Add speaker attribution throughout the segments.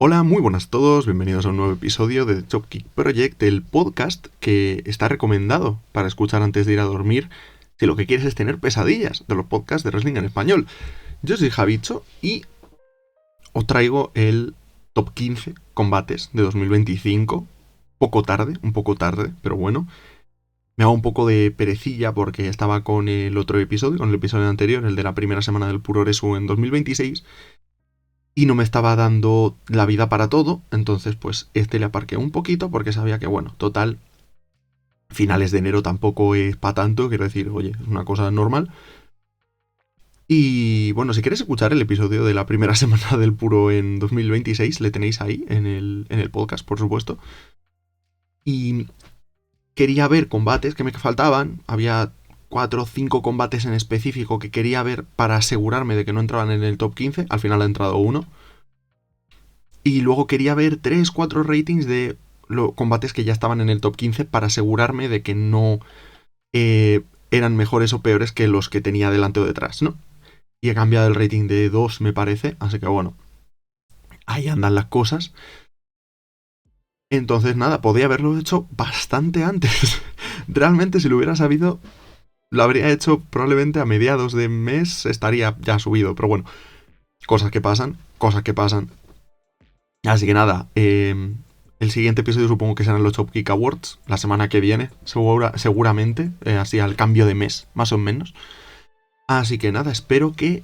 Speaker 1: Hola, muy buenas a todos, bienvenidos a un nuevo episodio de The Top Kick Project, el podcast que está recomendado para escuchar antes de ir a dormir si lo que quieres es tener pesadillas de los podcasts de wrestling en español. Yo soy Javicho y os traigo el top 15 combates de 2025, un poco tarde, pero bueno. Me hago un poco de perecilla porque estaba con el otro episodio, con el episodio anterior, el de la primera semana del Puroresu en 2026, y no me estaba dando la vida para todo, entonces pues le aparqué un poquito porque sabía que, bueno, total, finales de enero tampoco es para tanto, quiero decir, oye, es una cosa normal. Y bueno, si queréis escuchar el episodio de la primera semana del Puro en 2026, le tenéis ahí en el podcast, por supuesto. Y quería ver combates que me faltaban, había 4 o 5 combates en específico que quería ver para asegurarme de que no entraban en el top 15, al final ha entrado uno. Y luego quería ver 3, 4 ratings de los combates que ya estaban en el top 15 para asegurarme de que no eran mejores o peores que los que tenía delante o detrás, ¿no? Y he cambiado el rating de 2, me parece, así que bueno, ahí andan las cosas. Entonces nada, podía haberlo hecho bastante antes. Realmente si lo hubiera sabido, lo habría hecho probablemente a mediados de mes, estaría ya subido, pero bueno, cosas que pasan, cosas que pasan. Así que nada, el siguiente episodio supongo que serán los Top Geek Awards, la semana que viene, seguramente, así al cambio de mes, más o menos. Así que nada, espero que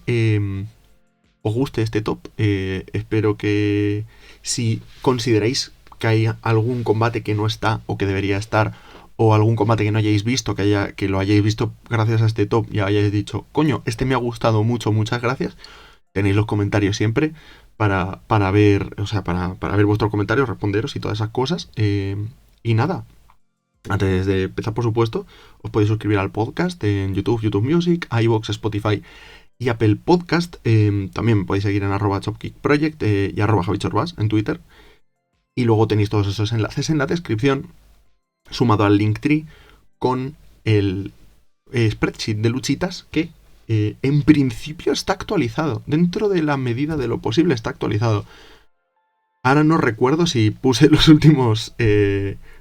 Speaker 1: os guste este top. Espero que si consideráis que hay algún combate que no está o que debería estar, o algún combate que no hayáis visto, que lo hayáis visto gracias a este top y hayáis dicho, coño, este me ha gustado mucho, muchas gracias, tenéis los comentarios siempre para ver, o sea, para ver vuestros comentarios, responderos y todas esas cosas. Y nada, antes de empezar, por supuesto, os podéis suscribir al podcast en YouTube, YouTube Music, iVoox, Spotify y Apple Podcast. También podéis seguir en @chopkickproject y @javichorbas en Twitter. Y luego tenéis todos esos enlaces en la descripción, sumado al Linktree con el spreadsheet de luchitas que en principio está actualizado. Dentro de la medida de lo posible está actualizado. Ahora no recuerdo si puse los últimos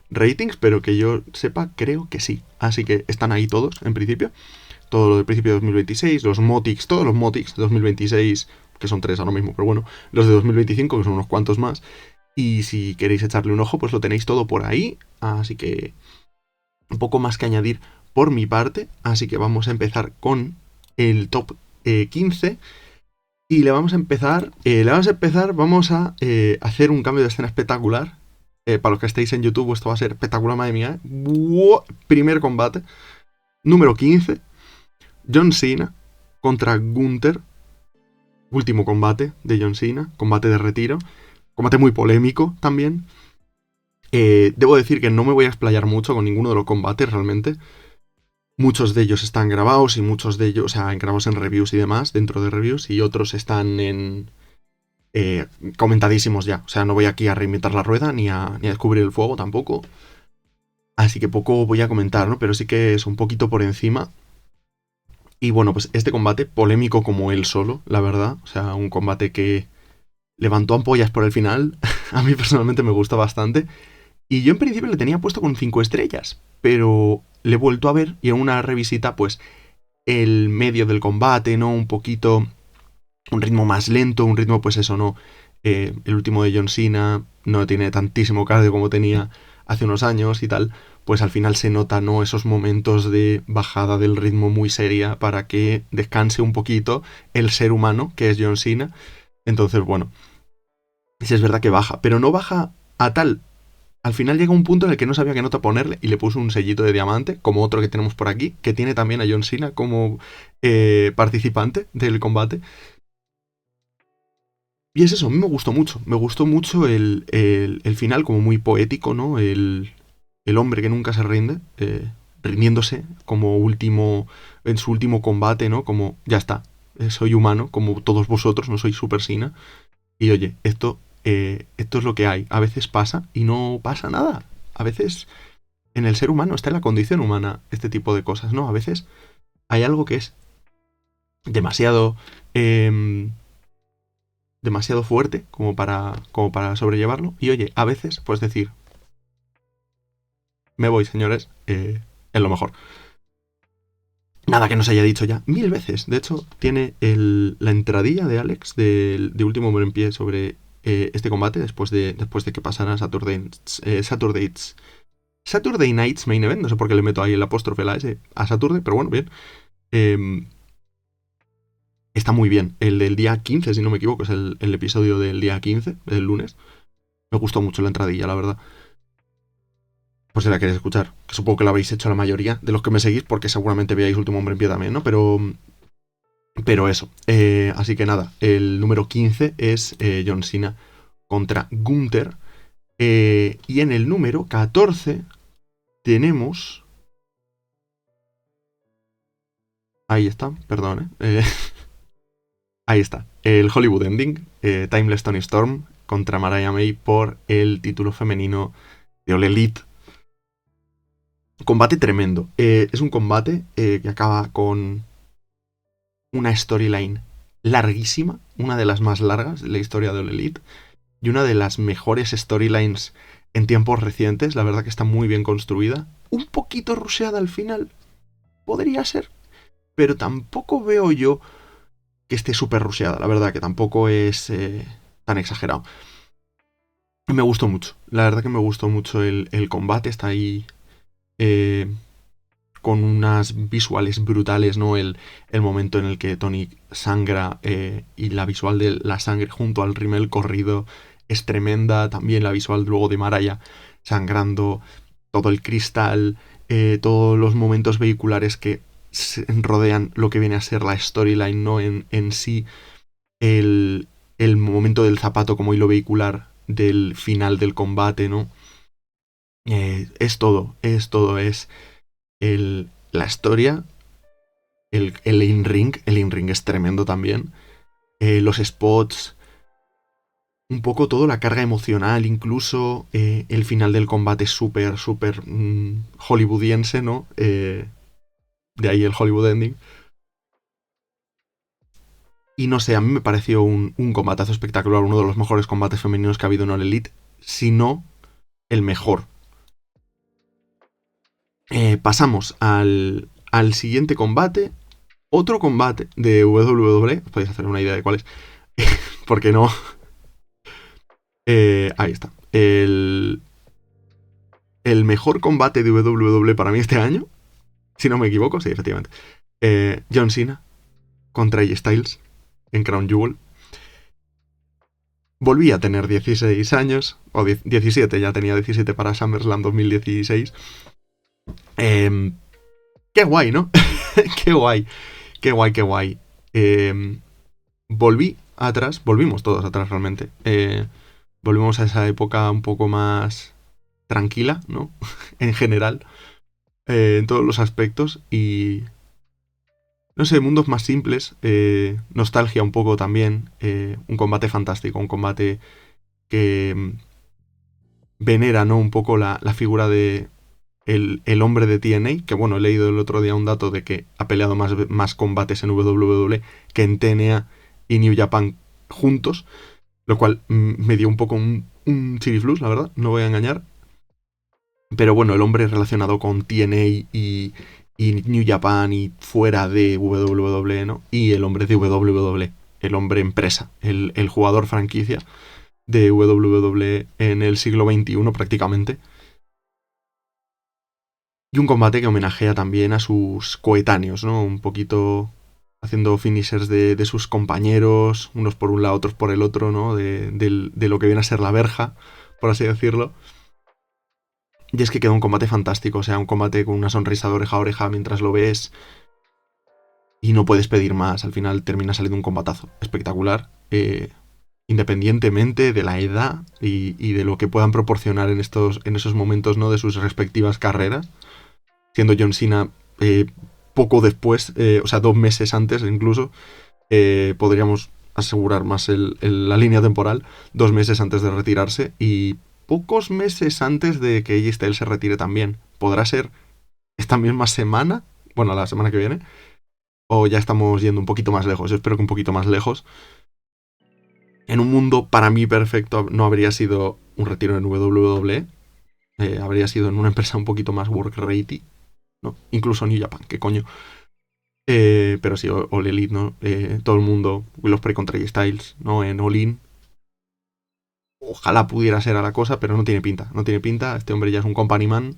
Speaker 1: ratings, pero que yo sepa, creo que sí. Así que están ahí todos, en principio. Todo lo del principio de 2026, los Motics, todos los Motics de 2026, que son 3 ahora mismo, pero bueno, los de 2025, que son unos cuantos más. Y si queréis echarle un ojo, pues lo tenéis todo por ahí. Así que un poco más que añadir por mi parte. Así que vamos a empezar con el top 15. Y vamos a hacer un cambio de escena espectacular. Para los que estéis en YouTube, esto va a ser espectacular, madre mía. Primer combate, número 15. John Cena contra Gunther. Último combate de John Cena, combate de retiro. Combate muy polémico también. Debo decir que no me voy a explayar mucho con ninguno de los combates realmente. Muchos de ellos están grabados y muchos de ellos, o sea, grabados en reviews y demás, dentro de reviews, y otros están en comentadísimos ya. O sea, no voy aquí a reinventar la rueda ni a descubrir el fuego tampoco. Así que poco voy a comentar, ¿no? Pero sí que es un poquito por encima. Y bueno, pues este combate, polémico como él solo, la verdad. O sea, un combate que levantó ampollas por el final. A mí personalmente me gusta bastante. Y yo en principio le tenía puesto con 5 estrellas. Pero le he vuelto a ver y en una revisita, pues, el medio del combate, ¿no? Un poquito, un ritmo más lento, un ritmo, pues eso, ¿no? El último de John Cena no tiene tantísimo cardio como tenía hace unos años y tal. Pues al final se nota, ¿no? Esos momentos de bajada del ritmo muy seria para que descanse un poquito el ser humano, que es John Cena. Entonces, bueno, sí es verdad que baja, pero no baja a tal. Al final llega un punto en el que no sabía qué nota ponerle y le puse un sellito de diamante, como otro que tenemos por aquí, que tiene también a John Cena como participante del combate. Y es eso, a mí me gustó mucho el final como muy poético, ¿no? El hombre que nunca se rinde, rindiéndose como último, en su último combate, ¿no? Como, ya está, soy humano, como todos vosotros, no soy Super Sina. Y oye, esto es lo que hay. A veces pasa y no pasa nada. A veces en el ser humano está en la condición humana este tipo de cosas, ¿no? A veces hay algo que es demasiado demasiado fuerte como para sobrellevarlo. Y oye, a veces, pues decir, me voy, señores, es lo mejor. Nada que no se haya dicho ya 1000 veces. De hecho, tiene la entradilla de Alex de Último Hombre en Pie sobre este combate después de que pasara Saturday Night's Main Event. No sé por qué le meto ahí el apóstrofe la S a Saturday, pero bueno, bien. Está muy bien. El del día 15, si no me equivoco, es el episodio del día 15, del lunes. Me gustó mucho la entradilla, la verdad. Pues si la queréis escuchar, que supongo que lo habréis hecho la mayoría de los que me seguís, porque seguramente veáis Último Hombre en Pie también, ¿no? Pero eso. Así que nada, el número 15 es John Cena contra Gunther. Y en el número 14 tenemos... Ahí está, perdón, ahí está. El Hollywood Ending, Timeless Toni Storm contra Mariah May por el título femenino de All Elite. Combate tremendo. Es un combate que acaba con una storyline larguísima, una de las más largas de la historia de All Elite, y una de las mejores storylines en tiempos recientes. La verdad que está muy bien construida. Un poquito rusheada al final, podría ser, pero tampoco veo yo que esté súper rusheada. La verdad que tampoco es tan exagerado. Me gustó mucho, la verdad que me gustó mucho el combate. Está ahí con unas visuales brutales, ¿no? El momento en el que Tony sangra y la visual de la sangre junto al rímel corrido es tremenda. También la visual luego de Mariah sangrando, todo el cristal, todos los momentos vehiculares que rodean lo que viene a ser la storyline, ¿no? En sí, el momento del zapato como hilo vehicular del final del combate, ¿no? Es todo, es la historia, el in-ring es tremendo también, los spots, un poco todo, la carga emocional, incluso el final del combate es súper, súper hollywoodiense, ¿no? De ahí el Hollywood Ending. Y no sé, a mí me pareció un combatazo espectacular, uno de los mejores combates femeninos que ha habido en All Elite, si no el mejor. Pasamos al siguiente combate. Otro combate de WWE. Os podéis hacer una idea de cuál es. Porque no. Ahí está. El mejor combate de WWE para mí este año. Si no me equivoco, sí, efectivamente. John Cena contra AJ Styles en Crown Jewel. Volví a tener 16 años. O 17, ya tenía 17 para SummerSlam 2016. Qué guay, ¿no? Qué guay. Qué guay, qué guay. Volvimos todos atrás realmente. Volvimos a esa época un poco más tranquila, ¿no? En general, en todos los aspectos. Y, no sé, mundos más simples, nostalgia un poco también. Un combate fantástico, un combate que venera, ¿no? Un poco la figura de el hombre de TNA, que bueno, he leído el otro día un dato de que ha peleado más combates en WWE que en TNA y New Japan juntos, lo cual me dio un poco un chiriflus, la verdad, no voy a engañar. Pero bueno, el hombre relacionado con TNA y New Japan y fuera de WWE, ¿no? Y el hombre de WWE, el hombre empresa, el jugador franquicia de WWE en el siglo XXI prácticamente. Y un combate que homenajea también a sus coetáneos, ¿no? Un poquito haciendo finishers de sus compañeros, unos por un lado, otros por el otro, ¿no? De lo que viene a ser la verja, por así decirlo. Y es que queda un combate fantástico, o sea, un combate con una sonrisa de oreja a oreja mientras lo ves y no puedes pedir más. Al final termina saliendo un combatazo espectacular, independientemente de la edad y de lo que puedan proporcionar en esos momentos, ¿no? De sus respectivas carreras. Siendo John Cena poco después, o sea, 2 meses antes incluso, podríamos asegurar más la línea temporal, 2 meses antes de retirarse y pocos meses antes de que AJ Styles se retire también. ¿Podrá ser esta misma semana? Bueno, la semana que viene. ¿O ya estamos yendo un poquito más lejos? Yo espero que un poquito más lejos. En un mundo para mí perfecto no habría sido un retiro en WWE, habría sido en una empresa un poquito más work ratey, ¿no? Incluso New Japan, qué coño. Pero sí, All Elite, ¿no? Todo el mundo, Will Ospreay contra AJ Styles, ¿no? En All In. Ojalá pudiera ser a la cosa, pero no tiene pinta. No tiene pinta. Este hombre ya es un company man.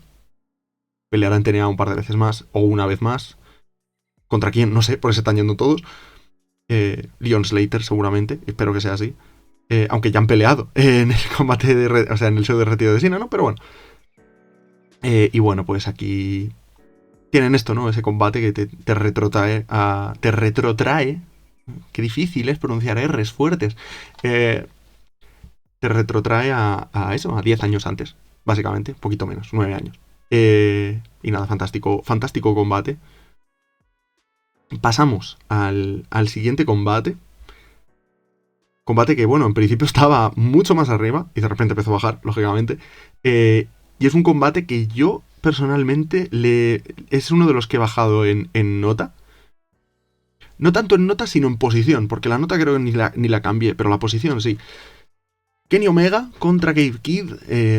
Speaker 1: Peleará en TNA un par de veces más, o una vez más. ¿Contra quién? No sé, porque se están yendo todos. Leon Slater, seguramente. Espero que sea así. Aunque ya han peleado en el combate o sea, en el show de retiro de Cena, ¿no? Pero bueno. Y bueno, pues aquí tienen esto, ¿no? Ese combate que te retrotrae a... Te retrotrae. Qué difícil es pronunciar R's fuertes. Te retrotrae a eso, a 10 años antes, básicamente. Un poquito menos, 9 años. Y nada, fantástico, fantástico combate. Pasamos al siguiente combate. Combate que, bueno, en principio estaba mucho más arriba y de repente empezó a bajar, lógicamente. Y es un combate que yo, personalmente, es uno de los que he bajado en nota. No tanto en nota, sino en posición, porque la nota creo que ni la cambié, pero la posición sí. Kenny Omega contra Gabe Kidd,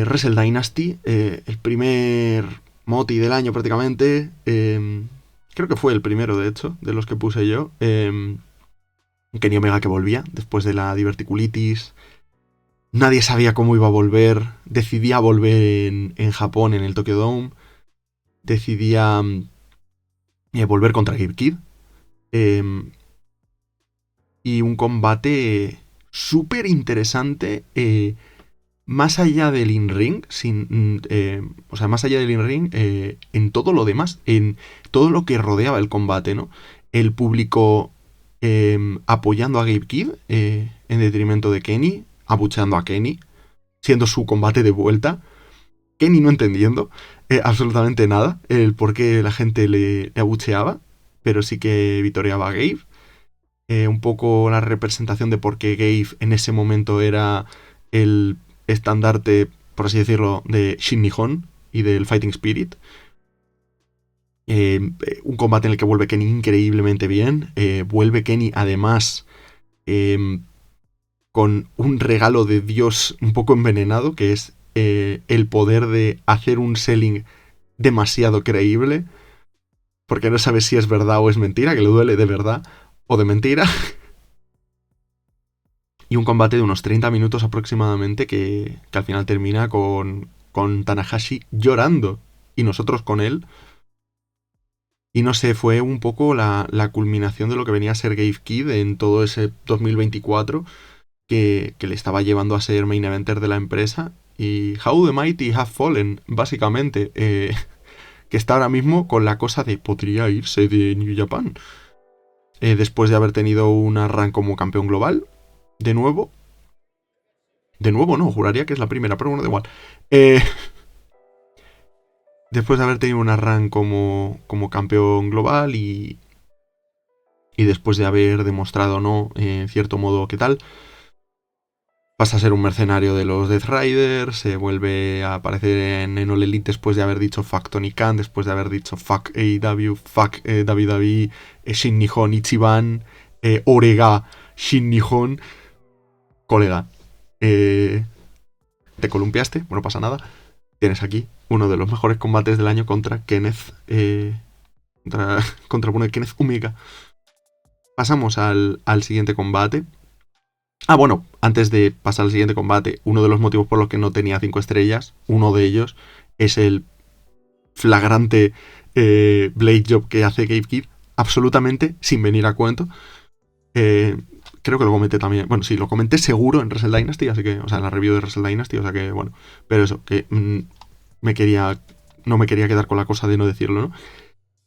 Speaker 1: Wrestle Dynasty, el primer moti del año prácticamente. Creo que fue el primero, de hecho, de los que puse yo. Kenny Omega que volvía después de la diverticulitis. Nadie sabía cómo iba a volver. Decidía volver en Japón, en el Tokyo Dome. Decidía volver contra Gabe Kidd. Y un combate súper interesante. Más allá del in-ring, o sea, más allá del in-ring, en todo lo demás, en todo lo que rodeaba el combate, ¿no? El público apoyando a Gabe Kidd en detrimento de Kenny, abucheando a Kenny, siendo su combate de vuelta. Kenny no entendiendo absolutamente nada, el por qué la gente le abucheaba, pero sí que vitoreaba a Gabe. Un poco la representación de por qué Gabe en ese momento era el estandarte, por así decirlo, de Shin Nihon y del Fighting Spirit. Un combate en el que vuelve Kenny increíblemente bien. Vuelve Kenny además con un regalo de Dios un poco envenenado, que es el poder de hacer un selling demasiado creíble, porque no sabes si es verdad o es mentira, que le duele de verdad o de mentira. Y un combate de unos 30 minutos aproximadamente que al final termina con Tanahashi llorando y nosotros con él. Y no sé, fue un poco la culminación de lo que venía a ser Gabe Kidd en todo ese 2024 que le estaba llevando a ser main eventer de la empresa. Y How the Mighty Have Fallen, básicamente, que está ahora mismo con la cosa de podría irse de New Japan. Después de haber tenido un run como campeón global, de nuevo. De nuevo no, juraría que es la primera, pero bueno, da igual. Después de haber tenido una run como campeón global y después de haber demostrado, ¿no? En cierto modo, ¿qué tal? Pasa a ser un mercenario de los Death Riders, se vuelve a aparecer en All Elite después de haber dicho fuck Tony Khan, después de haber dicho fuck AEW, fuck WWE, Shin Nihon Ichiban, Orega Shin Nihon. Colega, te columpiaste, bueno, no pasa nada. Tienes aquí uno de los mejores combates del año contra Kenneth. Contra Kenneth Omega. Pasamos al siguiente combate. Ah, bueno, antes de pasar al siguiente combate, uno de los motivos por los que no tenía 5 estrellas, uno de ellos es el flagrante blade job que hace Gabe Kidd, absolutamente sin venir a cuento. Creo que lo comenté también. Bueno, sí, lo comenté seguro en Wrestle Dynasty, así que, o sea, en la review de Wrestle Dynasty, o sea que, bueno. Pero eso, que no me quería quedar con la cosa de no decirlo, ¿no?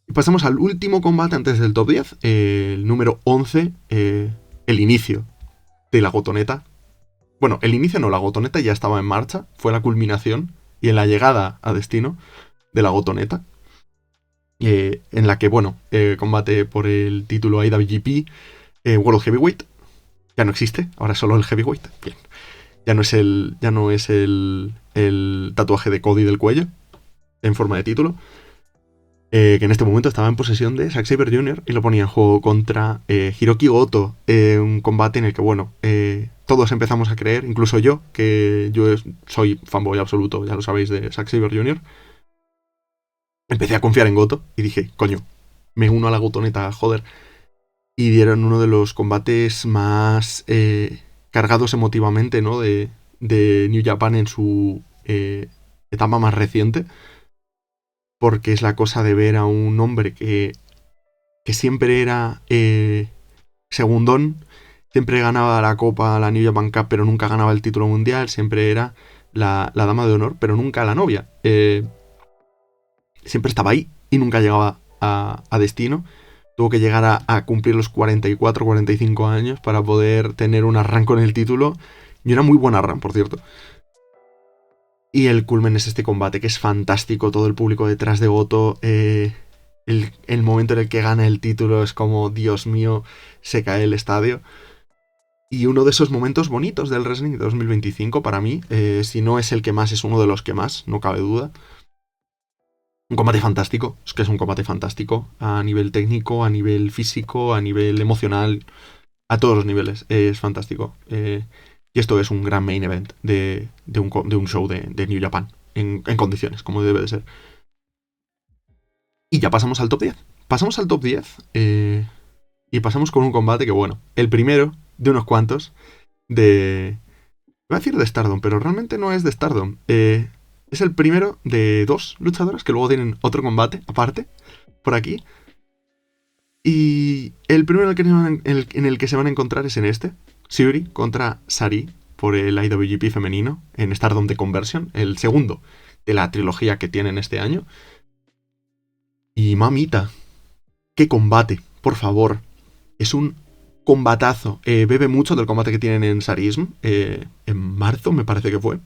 Speaker 1: Y pasamos al último combate antes del top 10, el número 11, el inicio de la gotoneta. Bueno, el inicio no, la gotoneta ya estaba en marcha, fue la culminación y en la llegada a destino de la gotoneta. En la que, bueno, combate por el título IWGP World Heavyweight. Ya no existe, ahora es solo el heavyweight. Bien. Ya no es el tatuaje de Cody del cuello en forma de título. que en este momento estaba en posesión de Zack Sabre Jr. y lo ponía en juego contra Hiroki Goto, un combate en el que, bueno, todos empezamos a creer, incluso yo, que yo soy fanboy absoluto, ya lo sabéis, de Zack Sabre Jr., empecé a confiar en Goto y dije, coño, me uno a la Gotoneta, joder. Y dieron uno de los combates más cargados emotivamente, ¿no? De New Japan en su etapa más reciente. Porque es la cosa de ver a un hombre que siempre era segundón, siempre ganaba la copa, la New Japan Cup, pero nunca ganaba el título mundial, siempre era la dama de honor, pero nunca la novia. Siempre estaba ahí y nunca llegaba a destino. Tuvo que llegar a cumplir los 44, 45 años para poder tener un arranco en el título. Y una muy buena run, por cierto. Y el culmen es este combate, que es fantástico. Todo el público detrás de Goto. El momento en el que gana el título es como, Dios mío, se cae el estadio. Y uno de esos momentos bonitos del wrestling de 2025 para mí, si no es el que más, es uno de los que más, no cabe duda. Un combate fantástico, es que es un combate fantástico a nivel técnico, a nivel físico, a nivel emocional, a todos los niveles, es fantástico. Y esto es un gran main event de un show de New Japan, en condiciones, como debe de ser. Y ya pasamos al top 10. Pasamos al top 10 y pasamos con un combate que, bueno, el primero de unos cuantos de... Voy a decir de Stardom, pero realmente no es de Stardom. Es el primero de dos luchadoras que luego tienen otro combate aparte, por aquí. Y el primero en el que se van a encontrar es en este. Syuri contra Sari por el IWGP femenino en Stardom The Conversion, el segundo de la trilogía que tienen este año. Y mamita, qué combate, por favor. Es un combatazo. Bebe mucho del combate que tienen en Sarism, en marzo me parece que fue.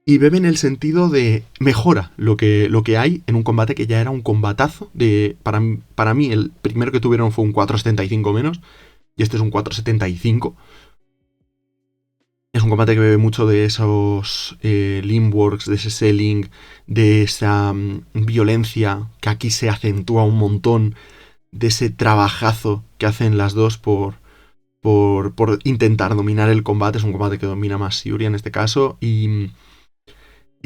Speaker 1: Y bebe en el sentido de mejora lo que hay en un combate que ya era un combatazo. Para mí, el primero que tuvieron fue un 4.75 menos. Y este es un 4.75. Es un combate que bebe mucho de esos leanworks, de ese selling, de esa violencia que aquí se acentúa un montón, de ese trabajazo que hacen las dos por intentar dominar el combate. Es un combate que domina más Syuri en este caso y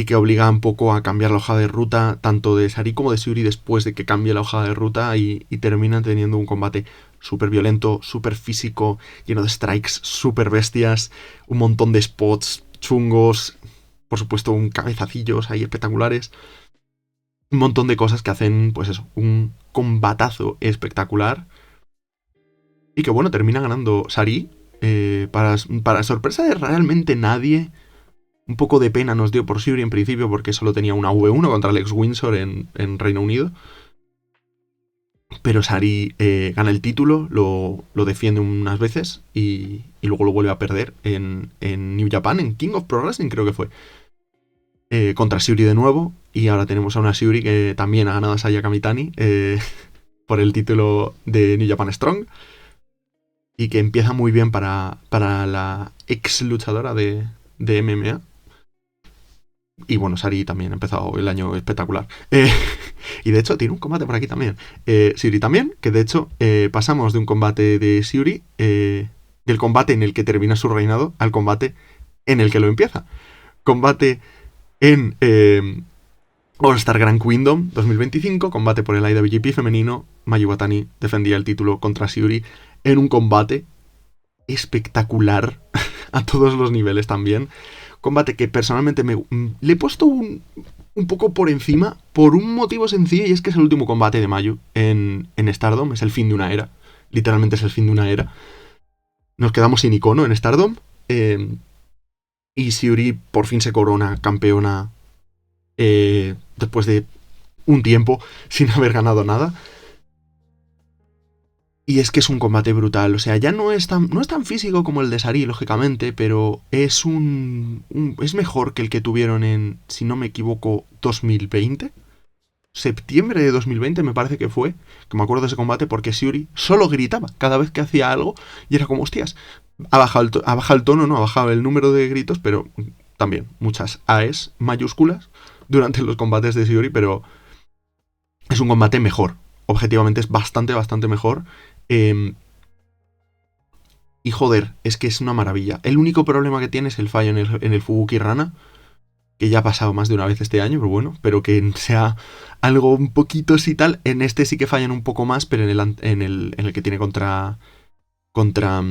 Speaker 1: que obliga un poco a cambiar la hoja de ruta tanto de Sari como de Syuri después de que cambie la hoja de ruta y terminan teniendo un combate súper violento, súper físico, lleno de strikes súper bestias, un montón de spots chungos, por supuesto un cabezacillos ahí espectaculares, un montón de cosas que hacen, pues eso, un combatazo espectacular y que bueno, termina ganando Sari para sorpresa de realmente nadie. Un poco de pena nos dio por Syuri en principio porque solo tenía una V1 contra Alex Windsor en Reino Unido. Pero Sari gana el título, lo defiende unas veces y luego lo vuelve a perder en New Japan, en King of Pro Wrestling creo que fue. Contra Syuri de nuevo. Y ahora tenemos a una Syuri que también ha ganado a Saya Kamitani por el título de New Japan Strong. Y que empieza muy bien para la ex luchadora de MMA. Y bueno, Sari también ha empezado el año espectacular. Y de hecho tiene un combate por aquí también. Syuri también, que de hecho pasamos de un combate de Syuri, del combate en el que termina su reinado, al combate en el que lo empieza. Combate en All Star Grand Kingdom 2025, combate por el IWGP femenino. Mayu Iwatani defendía el título contra Syuri en un combate espectacular a todos los niveles también. Combate que personalmente le he puesto un poco por encima por un motivo sencillo y es que es el último combate de Mayu en Stardom, es el fin de una era, literalmente es el fin de una era. Nos quedamos sin icono en Stardom y Syuri por fin se corona campeona después de un tiempo sin haber ganado nada. Y es que es un combate brutal, o sea, ya no es tan físico como el de Sari, lógicamente, pero es es mejor que el que tuvieron en, si no me equivoco, 2020. Septiembre de 2020 me parece que fue, que me acuerdo de ese combate porque Syuri solo gritaba cada vez que hacía algo y era como, hostias, ha bajado el tono, no, ha bajado el número de gritos, pero también muchas AES mayúsculas durante los combates de Shiori, pero es un combate mejor. Objetivamente es bastante, bastante mejor. Eh, y joder, es que es una maravilla. El único problema que tiene es el fallo en el Fubuki Rana, que ya ha pasado más de una vez este año, pero bueno, pero que sea algo un poquito así tal. En este sí que fallan un poco más, pero en el que tiene contra contra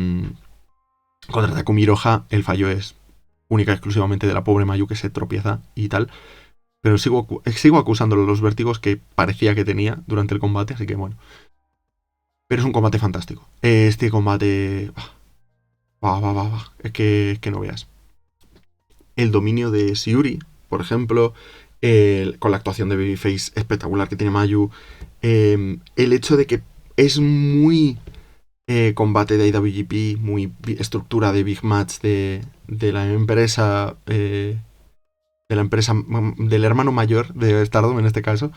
Speaker 1: Takumi Hiroha, el fallo es única y exclusivamente de la pobre Mayu que se tropieza y tal. Pero sigo acusándolo de los vértigos que parecía que tenía durante el combate, así que bueno. Pero es un combate fantástico. Este combate... Va. Es que no veas. El dominio de Shiuri, por ejemplo, con la actuación de Babyface espectacular que tiene Mayu. El hecho de que es muy combate de IWGP, muy estructura de Big Match de la empresa... de la empresa del hermano mayor de Stardom en este caso.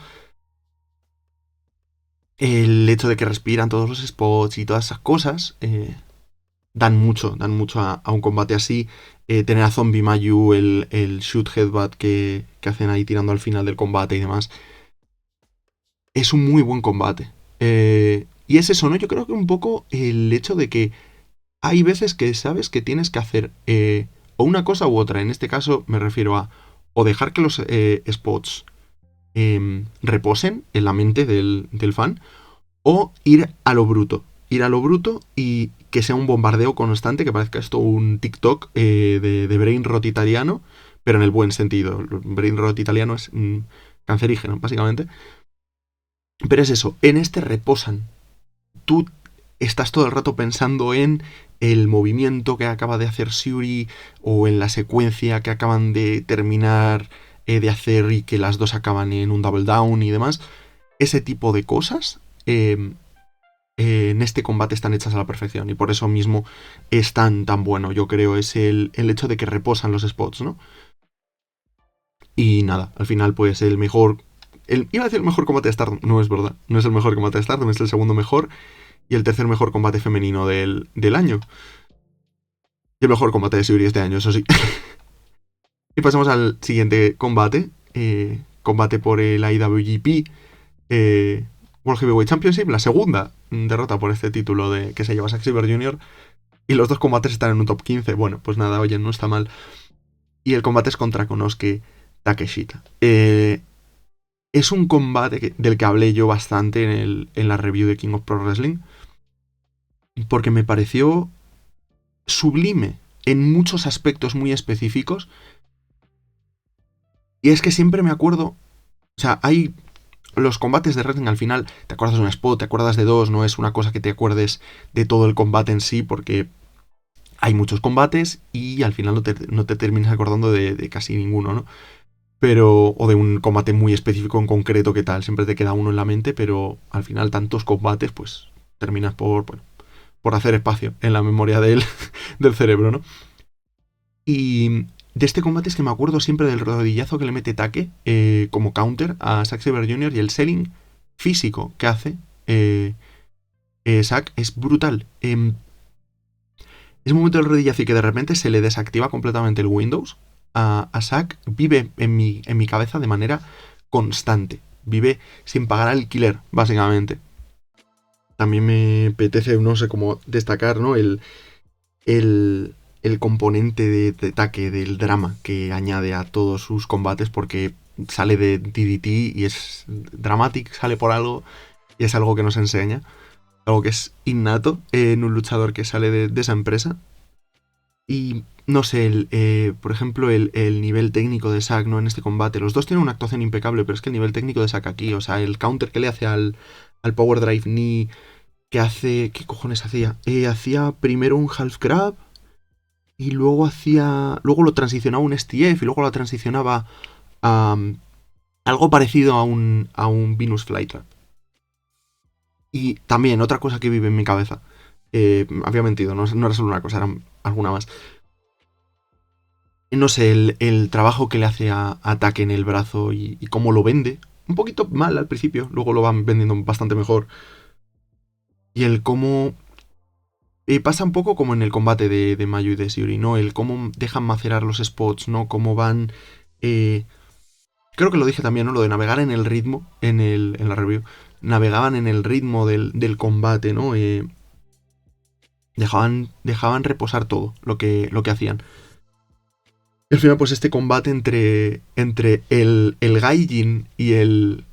Speaker 1: El hecho de que respiran todos los spots y todas esas cosas dan mucho a un combate así. Tener a Zombie Mayu, el shoot headbutt que hacen ahí tirando al final del combate y demás. Es un muy buen combate. Y es eso, ¿no? Yo creo que un poco el hecho de que hay veces que sabes que tienes que hacer o una cosa u otra. En este caso me refiero a o dejar que los spots reposen en la mente del fan o ir a lo bruto. Ir a lo bruto y que sea un bombardeo constante, que parezca esto un TikTok de brain rot italiano, pero en el buen sentido. El brain rot italiano es cancerígeno, básicamente. Pero es eso, en este reposan. Tú estás todo el rato pensando en el movimiento que acaba de hacer Shuri o en la secuencia que acaban de terminar de hacer y que las dos acaban en un double down y demás. Ese tipo de cosas en este combate están hechas a la perfección y por eso mismo es tan bueno, yo creo, es el hecho de que reposan los spots, ¿no? Y nada, al final pues el mejor... iba a decir el mejor combate de Stardom, no es verdad, no es el mejor combate de Stardom, es el segundo mejor y el tercer mejor combate femenino del año. Y el mejor combate de Shuri este año, eso sí. Y pasamos al siguiente combate, combate por el IWGP World Heavyweight Championship, la segunda derrota por este título que se lleva Zack Sabre Jr. Y los dos combates están en un top 15. Bueno, pues nada, oye, no está mal. Y el combate es contra Konosuke Takeshita. Es un combate del que hablé yo bastante en la review de King of Pro Wrestling. Porque me pareció sublime en muchos aspectos muy específicos. Y es que siempre me acuerdo... O sea, hay los combates de wrestling al final, te acuerdas de un spot, te acuerdas de dos, no es una cosa que te acuerdes de todo el combate en sí, porque hay muchos combates y al final no te terminas acordando de casi ninguno, ¿no? Pero, o de un combate muy específico en concreto que tal, siempre te queda uno en la mente, pero al final tantos combates, pues terminas por hacer espacio en la memoria del cerebro, ¿no? Y de este combate es que me acuerdo siempre del rodillazo que le mete Take como counter a Zack Sabre Jr. y el selling físico que hace Zack es brutal. Ese momento del rodillazo y que de repente se le desactiva completamente el Windows a Zack vive en mi cabeza de manera constante. Vive sin pagar alquiler, básicamente. También me apetece, no sé cómo destacar, ¿no? El componente de ataque, del drama que añade a todos sus combates, porque sale de DDT y es dramatic, sale por algo y es algo que nos enseña, algo que es innato en un luchador que sale de esa empresa. Y no sé, por ejemplo, el nivel técnico de Zack, ¿no? En este combate, los dos tienen una actuación impecable, pero es que el nivel técnico de Zack aquí, o sea, el counter que le hace al Power Drive Knee, que hace... ¿Qué cojones hacía? Hacía primero un half crab y luego lo transicionaba a un STF y luego lo transicionaba a algo parecido a un Venus Flytrap. Y también otra cosa que vive en mi cabeza. Había mentido, no era solo una cosa, era alguna más. No sé, el trabajo que le hace a Ataque en el brazo y cómo lo vende. Un poquito mal al principio, luego lo van vendiendo bastante mejor. Y el cómo... pasa un poco como en el combate de Mayu y de Shiori, ¿no? El cómo dejan macerar los spots, ¿no? Cómo van Creo que lo dije también, ¿no? Lo de navegar en el ritmo, en la review. Navegaban en el ritmo del combate, ¿no? Dejaban reposar todo lo que hacían. Y al final, pues este combate entre el Gaijin y el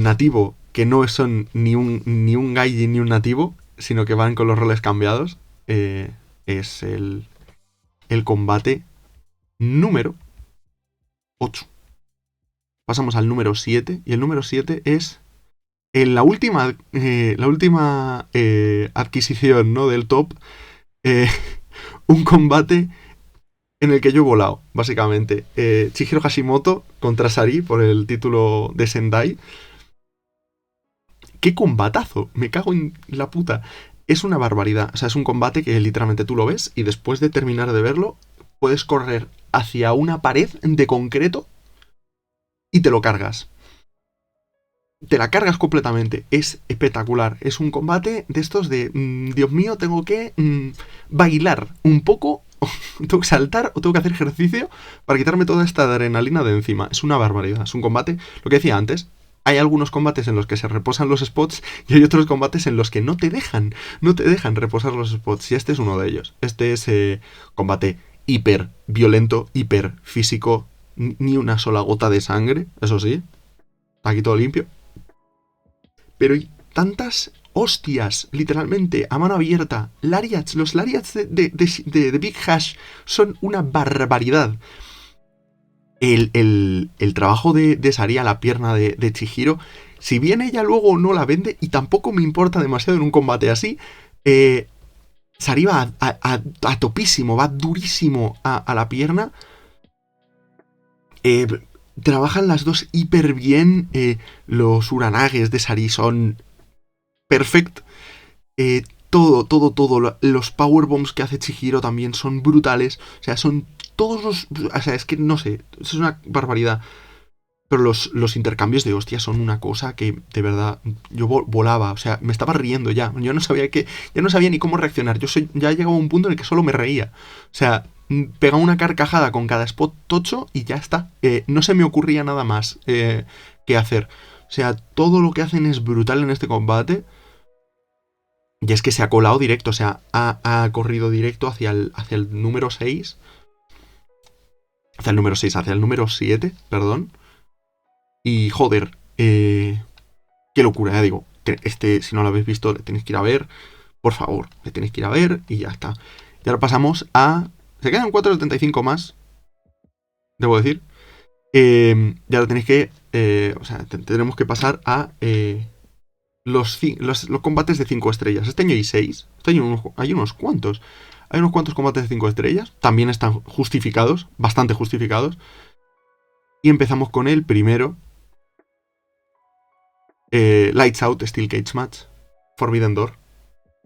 Speaker 1: nativo, que no son ni un Gaijin ni un nativo, sino que van con los roles cambiados, es el combate número 8. Pasamos al número 7, y el número 7 es en la última adquisición, ¿no? Del top, eh, un combate en el que yo he volado, básicamente. Chihiro Hashimoto contra Sari por el título de Sendai. ¡Qué combatazo! Me cago en la puta. Es una barbaridad. O sea, es un combate que literalmente tú lo ves y después de terminar de verlo, puedes correr hacia una pared de concreto y te lo cargas. Te la cargas completamente. Es espectacular. Es un combate de estos de... Dios mío, tengo que bailar un poco. Tengo que saltar o tengo que hacer ejercicio para quitarme toda esta adrenalina de encima. Es una barbaridad. Es un combate... Lo que decía antes. Hay algunos combates en los que se reposan los spots y hay otros combates en los que no te dejan reposar los spots. Y este es uno de ellos. Este es combate hiper violento, hiper físico. Ni una sola gota de sangre, eso sí. Aquí todo limpio. Pero hay tantas hostias, literalmente, a mano abierta. Lariats, los Lariats de Big Hash son una barbaridad. El trabajo de Sari a la pierna de Chihiro, si bien ella luego no la vende, y tampoco me importa demasiado en un combate así, Sari va a topísimo, va durísimo a la pierna. Trabajan las dos hiper bien. Los uranages de Sari son perfect. Todo. Los powerbombs que hace Chihiro también son brutales. O sea, son todos los... O sea, es que no sé. Es una barbaridad. Pero los intercambios de hostias son una cosa que, de verdad, yo volaba. O sea, me estaba riendo ya. Yo no sabía ni cómo reaccionar. Ya llegaba a un punto en el que solo me reía. O sea, pegaba una carcajada con cada spot tocho y ya está. No se me ocurría nada más que hacer. O sea, todo lo que hacen es brutal en este combate. Y es que se ha colado directo. O sea, ha corrido directo hacia el número 6. Hacia el número 6, hacia el número 7, perdón. Y joder, qué locura, ya digo. Si no lo habéis visto, le tenéis que ir a ver. Por favor, le tenéis que ir a ver y ya está. Y ahora pasamos a... Se quedan 4.75 más, debo decir. Ya lo tenéis que... o sea, tendremos que pasar a los combates de 5 estrellas. Este año hay 6. Este año hay unos cuantos. Hay unos cuantos combates de 5 estrellas. También están justificados, bastante justificados. Y empezamos con el primero. Lights Out, Steel Cage Match, Forbidden Door,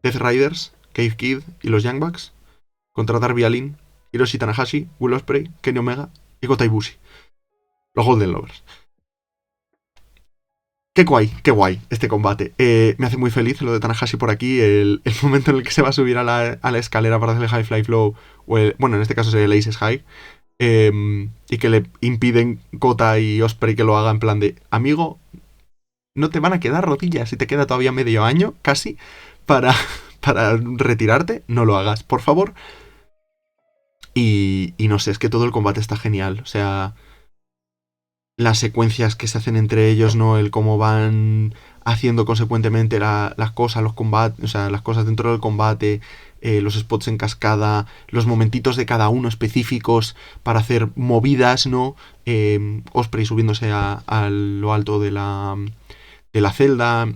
Speaker 1: Death Riders, Cave Kid y los Young Bucks contra Darby Allin, Hiroshi Tanahashi, Will Ospreay, Kenny Omega y Kota Ibushi. Los Golden Lovers. Qué guay este combate. Me hace muy feliz lo de Tanahashi por aquí, el momento en el que se va a subir a la escalera para hacer el High Fly Flow, bueno, en este caso sería el Aces High, y que le impiden Kota y Ospreay que lo haga en plan de, amigo, no te van a quedar rodillas y te queda todavía medio año, casi, para retirarte. No lo hagas, por favor. Y no sé, es que todo el combate está genial. O sea, las secuencias que se hacen entre ellos, ¿no? El cómo van haciendo consecuentemente las cosas, los combates, o sea, las cosas dentro del combate, los spots en cascada, los momentitos de cada uno específicos para hacer movidas, ¿no? Ospreay subiéndose a lo alto de la celda,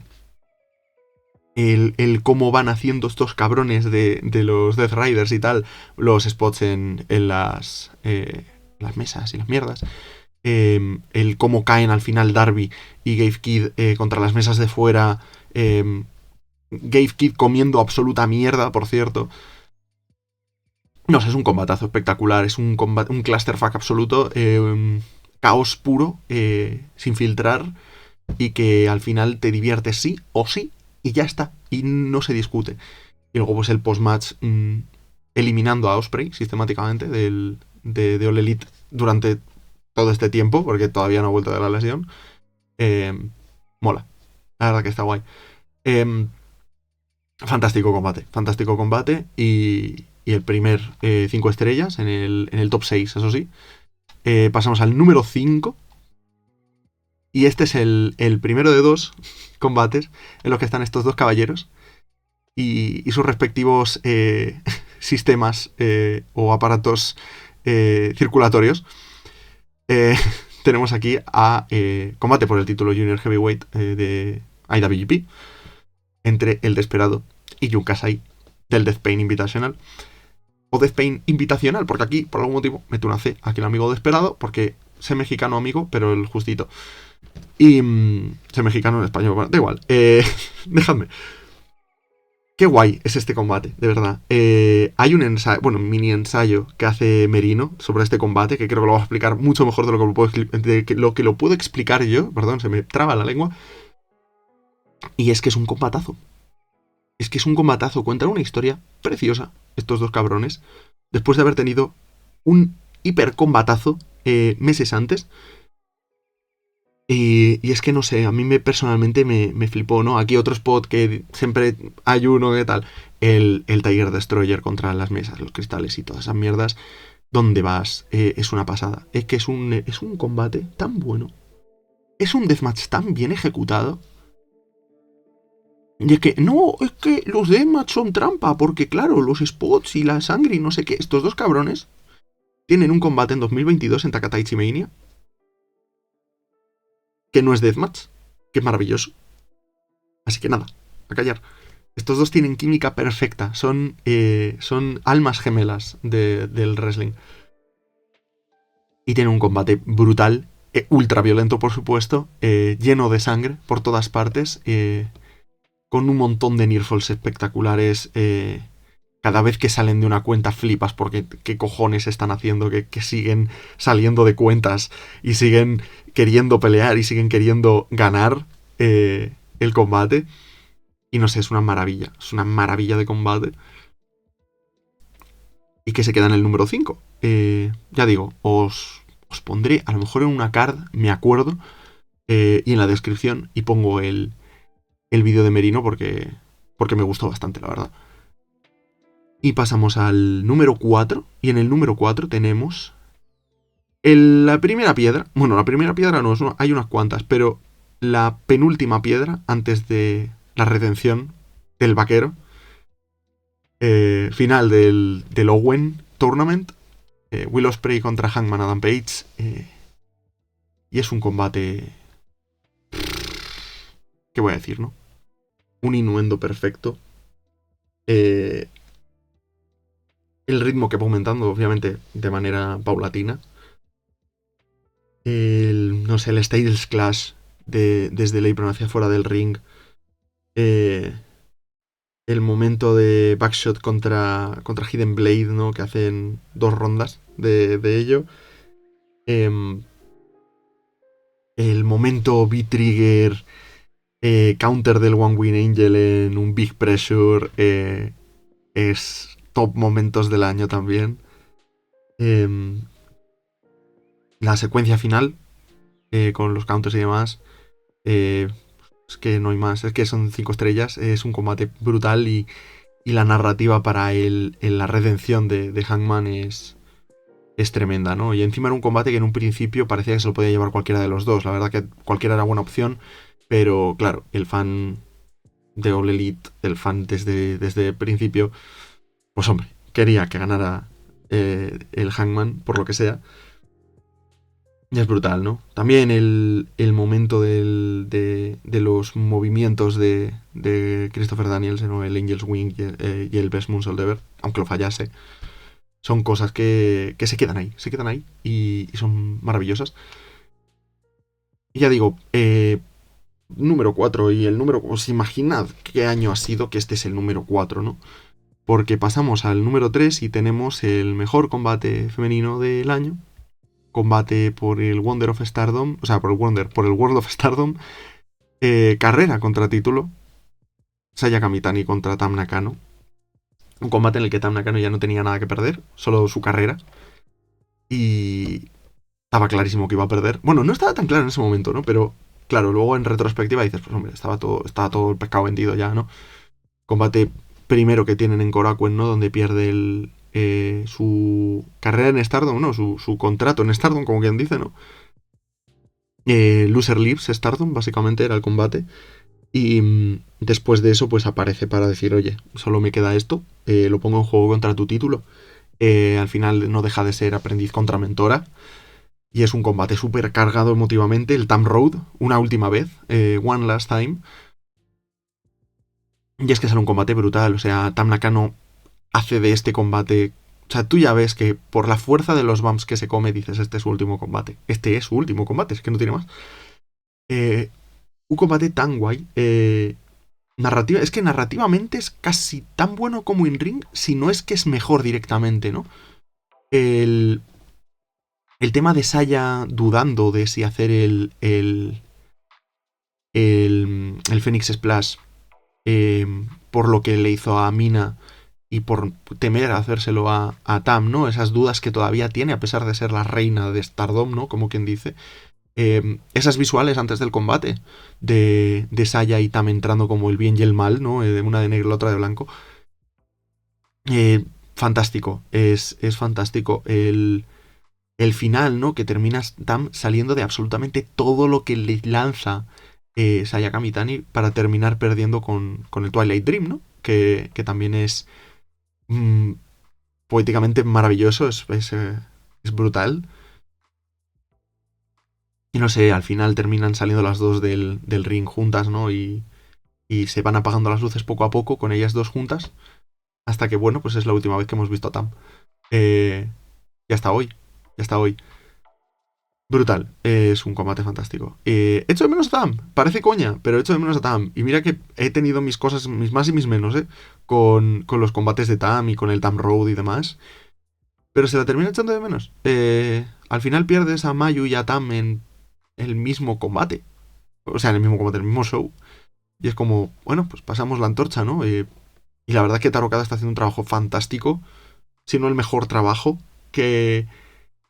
Speaker 1: el cómo van haciendo estos cabrones de los Death Riders y tal, los spots en las mesas y las mierdas, el cómo caen al final Darby y Cave Kid contra las mesas de fuera, Cave Kid comiendo absoluta mierda, por cierto. No sé, es un combatazo espectacular, es un clusterfuck absoluto, caos puro, sin filtrar, y que al final te diviertes sí o sí y ya está, y no se discute. Y luego pues el post-match eliminando a Ospreay sistemáticamente de All Elite durante todo este tiempo, porque todavía no ha vuelto de la lesión. Mola. La verdad que está guay. Fantástico combate y el primer 5 estrellas en el top 6, eso sí. Pasamos al número 5 y este es el primero de 2 combates en los que están estos dos caballeros y sus respectivos sistemas o aparatos circulatorios. Tenemos aquí a combate por el título Junior Heavyweight de IWGP entre el Desperado y Jun Kasai del Death Pain Invitational. O Death Pain Invitacional, porque aquí, por algún motivo, meto una C aquí el amigo Desperado, porque sé mexicano amigo, pero el justito. Y sé mexicano en español, bueno, da igual. Dejadme. Qué guay es este combate, de verdad. Hay un ensayo, bueno, un mini ensayo que hace Merino sobre este combate, que creo que lo va a explicar mucho mejor de lo que lo puedo explicar yo. Perdón, se me traba la lengua. Y es que es un combatazo. Es que es un combatazo. Cuentan una historia preciosa, estos dos cabrones, después de haber tenido un hipercombatazo meses antes. Y es que no sé, a mí personalmente me flipó, ¿no? Aquí otro spot que siempre hay uno que tal. El Tiger Destroyer contra las mesas, los cristales y todas esas mierdas. ¿Dónde vas? Es una pasada. Es que es un combate tan bueno. Es un deathmatch tan bien ejecutado. Y es que, no, es que los deathmatch son trampa, porque claro, los spots y la sangre y no sé qué. Estos dos cabrones tienen un combate en 2022 en Takataichi Mania que no es deathmatch, que es maravilloso. Así que nada, a callar. Estos dos tienen química perfecta, son almas gemelas del wrestling. Y tienen un combate brutal, ultra violento por supuesto, lleno de sangre por todas partes, con un montón de nearfalls espectaculares. Cada vez que salen de una cuenta flipas porque qué cojones están haciendo, que siguen saliendo de cuentas y siguen queriendo pelear y siguen queriendo ganar el combate. Y no sé, es una maravilla de combate. Y que se queda en el número 5. Ya digo, os pondré a lo mejor en una card, me acuerdo, y en la descripción, y pongo el vídeo de Merino porque me gustó bastante, la verdad. Y pasamos al número 4. Y en el número 4 tenemos la primera piedra. Bueno, la primera piedra no, hay unas cuantas, pero la penúltima piedra antes de la redención del vaquero. Final del Owen Tournament. Will Ospreay contra Hangman Adam Page. Y es un combate... ¿Qué voy a decir, no? Un innuendo perfecto. El ritmo que va aumentando, obviamente, de manera paulatina. No sé, el Styles Clash desde el apron hacia fuera del ring. El momento de Backshot contra Hidden Blade, ¿no? Que hacen 2 rondas de ello. El momento B-Trigger counter del One Wing Angel en un Big Pressure es top momentos del año también. La secuencia final con los counters y demás es que no hay más, es que son 5 estrellas, es un combate brutal y la narrativa para la redención de Hangman es tremenda, ¿no? Y encima era un combate que en un principio parecía que se lo podía llevar cualquiera de los dos, la verdad que cualquiera era buena opción, pero claro, el fan de All Elite, el fan desde el principio, pues hombre, quería que ganara el Hangman, por lo que sea. Y es brutal, ¿no? También el momento de los movimientos de Christopher Danielsen, ¿no? El Angel's Wing y el Best Moonsault Ever, aunque lo fallase, son cosas que se quedan ahí y son maravillosas. Y ya digo, número 4 y el número... Os imaginad qué año ha sido que este es el número 4, ¿no? Porque pasamos al número 3 y tenemos el mejor combate femenino del año. Combate por el Wonder of Stardom, o sea, por el World of Stardom. Carrera contra título. Saya Kamitani contra Tam Nakano. Un combate en el que Tam Nakano ya no tenía nada que perder, solo su carrera. Y estaba clarísimo que iba a perder. Bueno, no estaba tan claro en ese momento, ¿no? Pero claro, luego en retrospectiva dices, pues hombre, estaba todo el pescado vendido ya, ¿no? Combate primero que tienen en Korakuen, ¿no? Donde pierde su carrera en Stardom, ¿no? Su contrato en Stardom, como quien dice, ¿no? Loser Leaves Stardom, básicamente era el combate. Y después de eso, pues aparece para decir, oye, solo me queda esto, lo pongo en juego contra tu título. Al final no deja de ser aprendiz contra mentora. Y es un combate súper cargado emotivamente. El Tam Road, una última vez, One Last Time. Y es que sale un combate brutal. O sea, Tam Nakano hace de este combate. O sea, tú ya ves que por la fuerza de los bumps que se come, dices, este es su último combate. Este es su último combate, es que no tiene más. Un combate tan guay. Es que narrativamente es casi tan bueno como in ring, si no es que es mejor directamente, ¿no? El, el tema de Saya dudando de si hacer el Phoenix Splash por lo que le hizo a Mina y por temer hacérselo a Tam, ¿no? Esas dudas que todavía tiene, a pesar de ser la reina de Stardom, ¿no? Como quien dice. Esas visuales antes del combate de Saya y Tam entrando como el bien y el mal, ¿no? Una de negro, la otra de blanco. Fantástico, es fantástico el final, ¿no? Que terminas Tam saliendo de absolutamente todo lo que le lanza Sayaka Mitani para terminar perdiendo con el Twilight Dream, ¿no? Que también es mm, poéticamente maravilloso, es brutal. Y no sé, al final terminan saliendo las dos del ring juntas, ¿no? Y se van apagando las luces poco a poco con ellas dos juntas. Hasta que, bueno, pues es la última vez que hemos visto a Tam. Eh, y hasta hoy. Y hasta hoy. Brutal. Es un combate fantástico. Echo de menos a Tam. Parece coña, pero echo de menos a Tam. Y mira que he tenido mis cosas, mis más y mis menos, ¿eh? Con los combates de Tam y con el Tam Road y demás. Pero se la termina echando de menos. Al final pierdes a Mayu y a Tam en el mismo combate. O sea, en el mismo combate, en el mismo show. Y es como, bueno, pues pasamos la antorcha, ¿no? Y la verdad que Taro Kada está haciendo un trabajo fantástico. Si no el mejor trabajo que,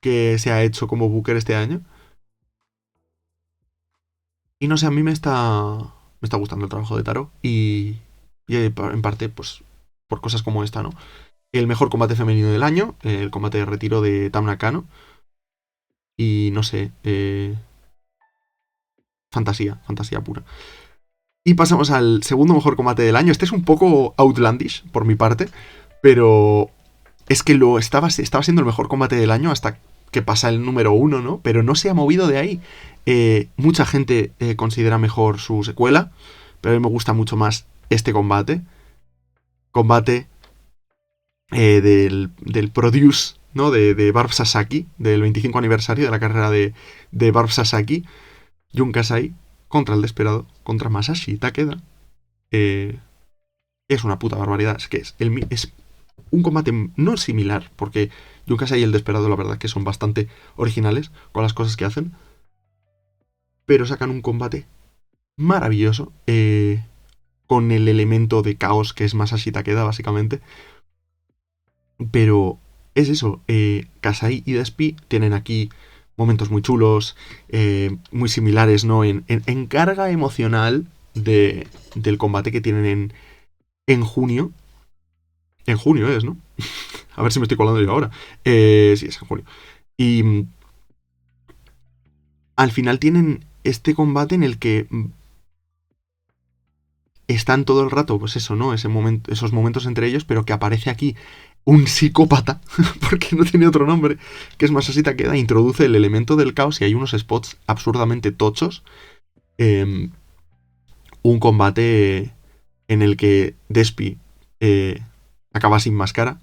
Speaker 1: que se ha hecho como Booker este año. Y no sé, a mí me está gustando el trabajo de Taro. Y en parte, pues, por cosas como esta, ¿no? El mejor combate femenino del año, el combate de retiro de Tam Nakano. Y no sé, fantasía, fantasía pura. Y pasamos al segundo mejor combate del año. Este es un poco outlandish por mi parte, pero es que estaba siendo el mejor combate del año hasta que pasa el número uno, ¿no? Pero no se ha movido de ahí. Mucha gente considera mejor su secuela, pero a mí me gusta mucho más este combate. Combate del Produce, ¿no? De Barb Sasaki, del 25 aniversario de la carrera de Barb Sasaki. Jun Kasai contra el Desperado, contra Masashi Takeda. Es una puta barbaridad. Es que es un combate no similar, porque Jun Kasai y el Desperado, la verdad, que son bastante originales con las cosas que hacen. Pero sacan un combate maravilloso, con el elemento de caos que es Masashi Takeda, básicamente. Pero es eso, Kasai y Despi tienen aquí momentos muy chulos, muy similares, ¿no? En carga emocional del combate que tienen en junio. En junio es, ¿no? A ver si me estoy colando yo ahora. Sí, es en junio. Y al final tienen este combate en el que están todo el rato, pues eso, ¿no? Esos momentos entre ellos, pero que aparece aquí un psicópata, porque no tiene otro nombre, que es Masashi Takeda, introduce el elemento del caos y hay unos spots absurdamente tochos. Un combate en el que Despi acaba sin máscara,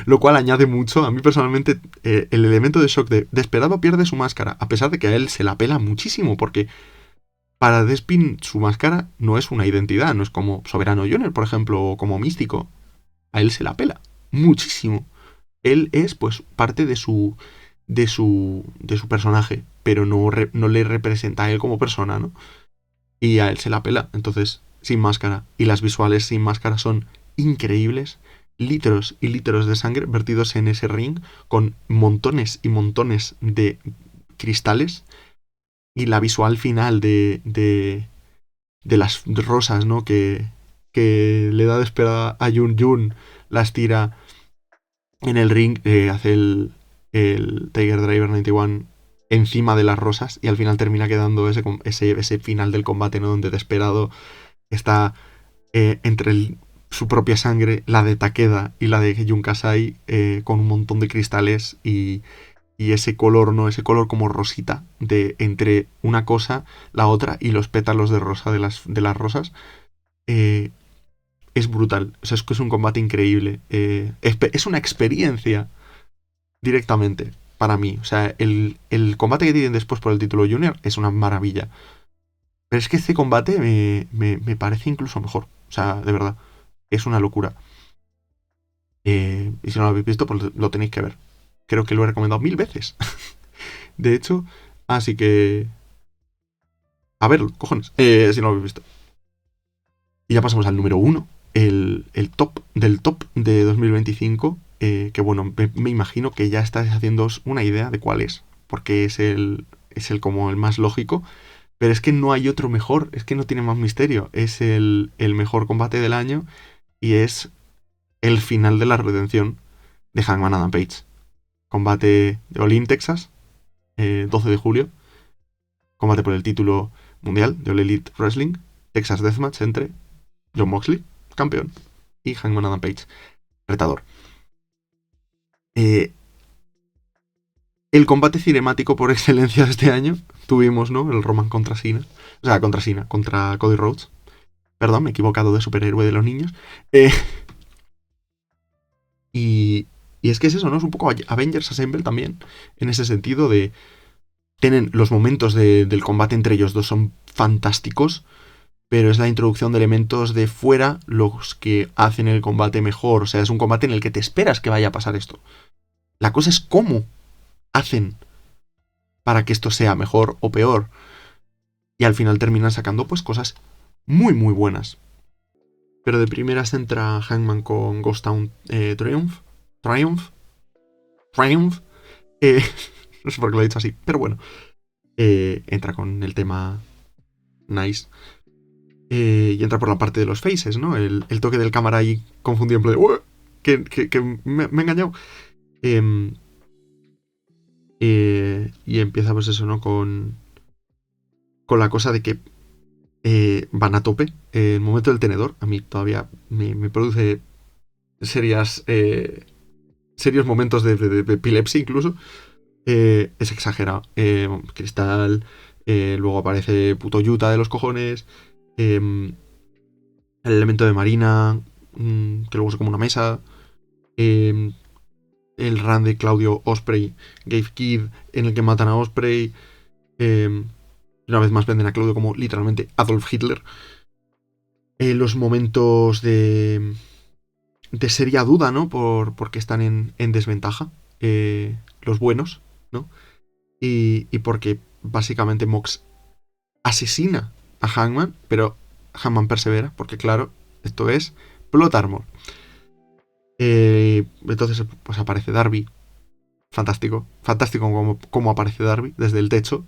Speaker 1: lo cual añade mucho. A mí personalmente el elemento de shock de Desperado pierde su máscara, a pesar de que a él se la pela muchísimo, porque para Despin su máscara no es una identidad, no es como Soberano Junior, por ejemplo, o como Místico. A él se la pela muchísimo. Él es, pues, parte de su personaje, pero no le representa a él como persona, ¿no? Y a él se la pela, entonces, sin máscara. Y las visuales sin máscara son increíbles. litros y litros de sangre vertidos en ese ring con montones y montones de cristales y la visual final de las rosas, ¿no? Que le da de esperar a Yun Yun, las tira en el ring, hace el Tiger Driver 91 encima de las rosas y al final termina quedando ese final del combate, ¿no? Donde Desperado está entre su propia sangre, la de Takeda y la de Jun Kasai, con un montón de cristales y ese color, ¿no? Ese color como rosita de entre una cosa, la otra y los pétalos de rosa de las rosas. eh, es brutal. O sea, es que es un combate increíble. Es una experiencia directamente para mí. O sea, el combate que tienen después por el título Junior es una maravilla. Pero es que este combate me parece incluso mejor. O sea, de verdad. Es una locura. Y si no lo habéis visto, pues lo tenéis que ver. Creo que lo he recomendado 1000 veces. De hecho, así que... A verlo, cojones. Si no lo habéis visto. Y ya pasamos al número 1. El top del top de 2025. Que bueno, me imagino que ya estáis haciéndoos una idea de cuál es. Porque es el como el más lógico. Pero es que no hay otro mejor. Es que no tiene más misterio. Es el mejor combate del año. Y es el final de la redención de Hangman Adam Page. Combate de All In, Texas. 12 de julio. Combate por el título mundial de All Elite Wrestling. Texas Deathmatch entre Jon Moxley, campeón, y Hangman Adam Page, retador. El combate cinemático por excelencia de este año tuvimos, ¿no? El Roman contra Cena. O sea, contra Cody Rhodes. Perdón, me he equivocado de superhéroe de los niños. Y es que es eso, ¿no? Es un poco Avengers Assemble también, en ese sentido de... Tienen los momentos del combate entre ellos dos son fantásticos, pero es la introducción de elementos de fuera los que hacen el combate mejor. O sea, es un combate en el que te esperas que vaya a pasar esto. La cosa es cómo hacen para que esto sea mejor o peor. Y al final terminan sacando pues cosas muy muy buenas. Pero de primeras entra Hangman con Ghost Town Triumph. No sé por qué lo he dicho así, pero bueno. Entra con el tema Nice. Y entra por la parte de los faces, ¿no? El toque del cámara ahí confundido en plan de... que me he engañado. Y empieza pues eso, ¿no? Con la cosa de que van a tope. El momento del tenedor, a mí todavía me produce serios momentos de epilepsia incluso. Es exagerado. Cristal, luego aparece puto Yuta de los cojones. El elemento de Marina, que luego se come una mesa. El run de Claudio Osprey, Gabe Kidd, en el que matan a Osprey. Una vez más venden a Claudio como literalmente Adolf Hitler. Los momentos de seria duda, ¿no? Porque están en desventaja. Los buenos, ¿no? Y porque básicamente Mox asesina a Hangman, pero Hangman persevera, porque claro, esto es Plot Armor. Entonces pues aparece Darby. Fantástico como aparece Darby desde el techo.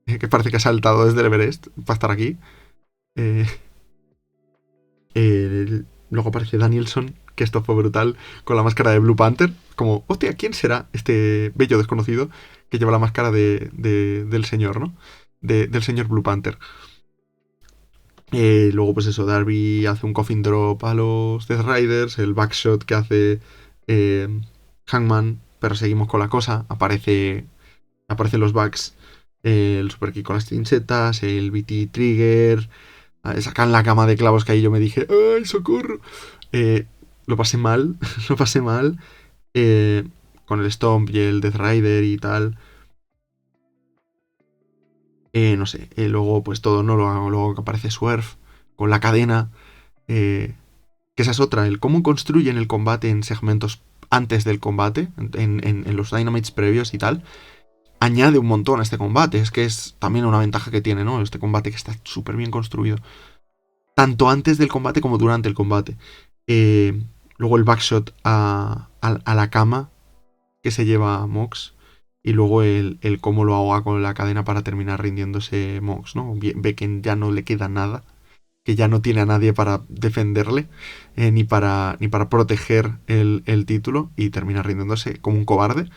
Speaker 1: Que parece que ha saltado desde el Everest para estar aquí. Luego aparece Danielson, que esto fue brutal, con la máscara de Blue Panther. Como, hostia, ¿quién será este bello desconocido que lleva la máscara del señor, ¿no? Del señor Blue Panther. Luego, pues eso, Darby hace un coffin drop a los Death Riders, el backshot que hace Hangman, pero seguimos con la cosa. Aparecen los backs, el super kick con las trinchetas, el BT Trigger, sacan la cama de clavos que ahí yo me dije, ¡ay, socorro! Lo pasé mal, con el Stomp y el Death Rider y tal. No sé, luego pues todo, ¿no? Luego que aparece Swerve con la cadena. Que esa es otra, el cómo construyen el combate en segmentos antes del combate, en los Dynamites previos y tal, añade un montón a este combate. Es que es también una ventaja que tiene, ¿no? Este combate que está súper bien construido. Tanto antes del combate como durante el combate. Luego el backshot a la cama que se lleva Mox. Y luego el cómo lo ahoga con la cadena para terminar rindiéndose Mox, ¿no? Ve que ya no le queda nada, que ya no tiene a nadie para defenderle, ni para proteger el título, y termina rindiéndose como un cobarde,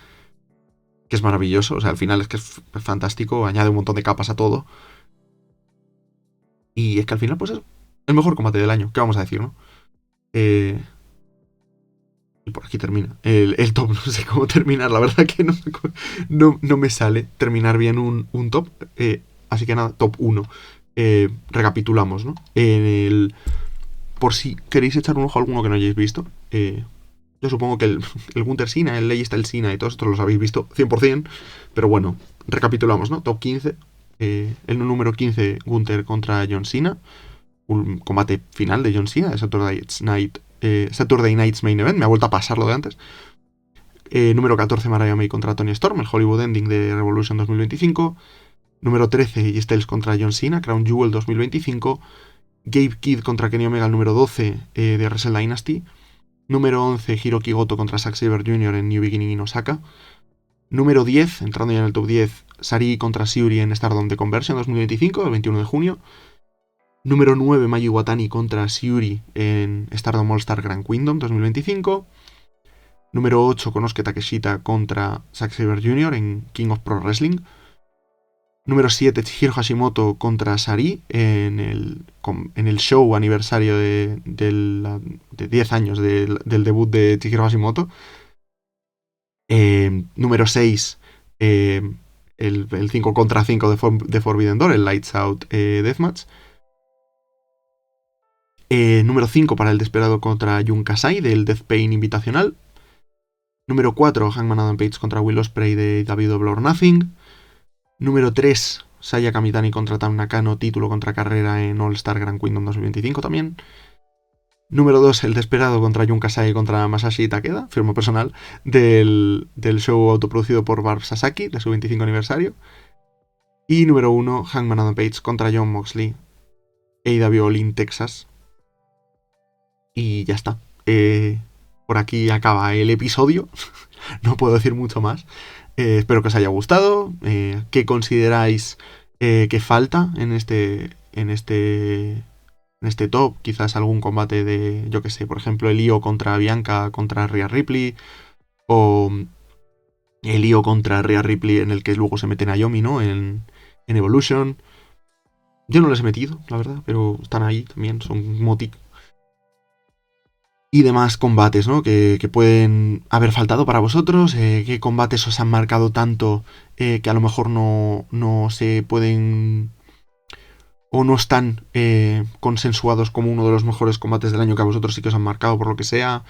Speaker 1: que es maravilloso. O sea, al final es que es fantástico, añade un montón de capas a todo. Y es que al final, pues es el mejor combate del año, ¿qué vamos a decir, no? Eh, y por aquí termina el top. No sé cómo terminar, la verdad que no me sale terminar bien un top. Así que nada, top 1. Recapitulamos, ¿no? Por si queréis echar un ojo a alguno que no hayáis visto. Yo supongo que el Gunther Sina, el Ley Style Sina y todos estos los habéis visto 100%. Pero bueno, recapitulamos, ¿no? Top 15. El número 15, Gunther contra John Cena. Un combate final de John Cena, de Saturday Night's Main Event. Me ha vuelto a pasar lo de antes. Número 14, Mariah May contra Toni Storm, el Hollywood Ending de Revolution 2025. Número 13, AJ Styles contra John Cena, Crown Jewel 2025. Gabe Kidd contra Kenny Omega, el número 12 de Wrestle Dynasty. Número 11, Hiroki Goto contra Zack Sabre Jr. en New Beginning in Osaka. Número 10, entrando ya en el top 10, Sari contra Syuri en Stardom The Conversion 2025, el 21 de junio. Número 9, Mayu Iwatani contra Syuri en Stardom All Star Grand Kingdom 2025. Número 8, Konosuke Takeshita contra Zack Sabre Jr. en King of Pro Wrestling. Número 7, Chihiro Hashimoto contra Sari en el show aniversario de 10 años del debut de Chihiro Hashimoto. Número 6, el 5 contra 5 de Forbidden Door, el Lights Out Deathmatch. Número 5 para el Desperado contra Jun Kasai del Death Pain Invitacional. Número 4, Hangman Adam Page contra Will Ospreay de Double or Nothing. Número 3, Saya Kamitani contra Tam Nakano, título contra carrera en All Star Grand Kingdom 2025 también. Número 2, el Desperado contra Jun Kasai contra Masashi Takeda, firma personal, del show autoproducido por Barb Sasaki, de su 25 aniversario. Y número 1, Hangman Adam Page contra Jon Moxley, AEW All In Texas. Y ya está. Por aquí acaba el episodio. No puedo decir mucho más. Espero que os haya gustado. ¿Qué consideráis que falta en este top? Quizás algún combate de, yo que sé, por ejemplo, el Io contra Bianca contra Rhea Ripley. O el Io contra Rhea Ripley en el que luego se meten a Yomi, ¿no? En Evolution. Yo no les he metido, la verdad, pero están ahí también, son motic. Y demás combates, ¿no? Que pueden haber faltado para vosotros. ¿Qué combates os han marcado tanto que a lo mejor no se pueden o no están consensuados como uno de los mejores combates del año que a vosotros sí que os han marcado por lo que sea?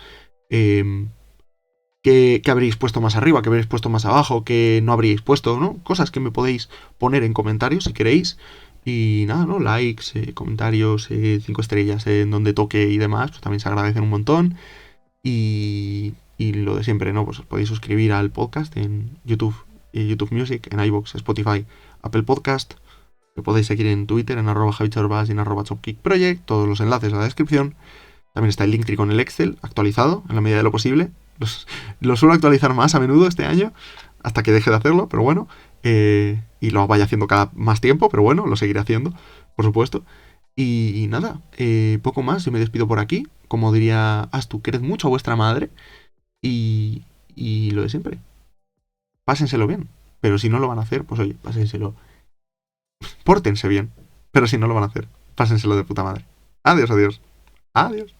Speaker 1: ¿Qué habréis puesto más arriba? ¿Qué habréis puesto más abajo? ¿Qué no habríais puesto? ¿No? Cosas que me podéis poner en comentarios si queréis. Y nada, ¿no? Likes, comentarios, 5 estrellas en donde toque y demás, pues también se agradecen un montón. Y lo de siempre, ¿no? Pues os podéis suscribir al podcast en YouTube, YouTube Music, en iVoox, Spotify, Apple Podcast. Me podéis seguir en Twitter, en @javicherbas y en @chopkickproject. Todos los enlaces en la descripción. También está el Linktree con el Excel actualizado, en la medida de lo posible. Lo suelo actualizar más a menudo este año, hasta que deje de hacerlo, pero bueno. Y lo vaya haciendo cada más tiempo, pero bueno, lo seguiré haciendo, por supuesto. Y nada, poco más, yo me despido por aquí. Como diría Astu, quered mucho a vuestra madre. Y lo de siempre. Pásenselo bien. Pero si no lo van a hacer, pues oye, pásenselo. Pórtense bien. Pero si no lo van a hacer, pásenselo de puta madre. Adiós, adiós. Adiós.